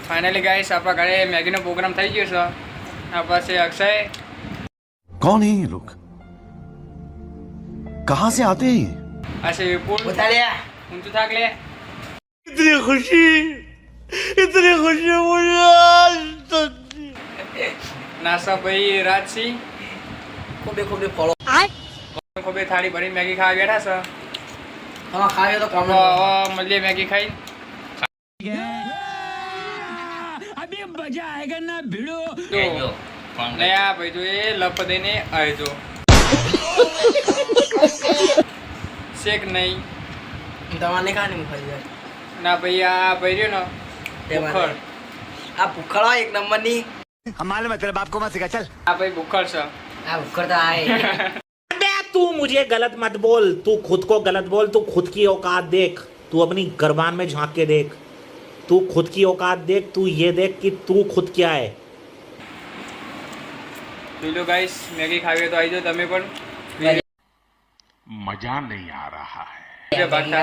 Finally guys आपका घरे Maggi no programme થઈ ગયો છે આ પાસે અક્ષય कौन है ये लोग कहां से आते हैं આ છે વિપુલ बता ले ઊંચું થાક લે इतनी खुशी मुझे आज तक નાસા ભાઈ રાજસી खूबे खूबे फॉलो ખોબે થાળી ભરી મેગી ખાવા બેઠા છે हां खावे तो कम મળીએ મેગી ખાઈ अभी मजा आएगा ना भिड़ो નયા ભાઈ જો એ લપ દઈને આવજો શેક નહીં दवा नहीं खानी मुखर यार ના ભાઈ આ ભાઈ રહ્યો ને ભૂખડ आ भूखड़ा एक नंबर नी हमारे मतलब बाप को मत सिखा चल આ ભાઈ ભૂખડ છે आ भूखड़ तो आए तू मुझे गलत मत बोल, तू खुद को गलत बोल, तू खुद की औकात देख, तू अपनी गर्बान में झांक के देख, तू खुद की औकात देख, तू ये देख कि तू खुद क्या है। લો ગાઈસ મેગી ખાવી તો આવી જાઓ તમે પણ मजा नहीं आ रहा है ભાગતા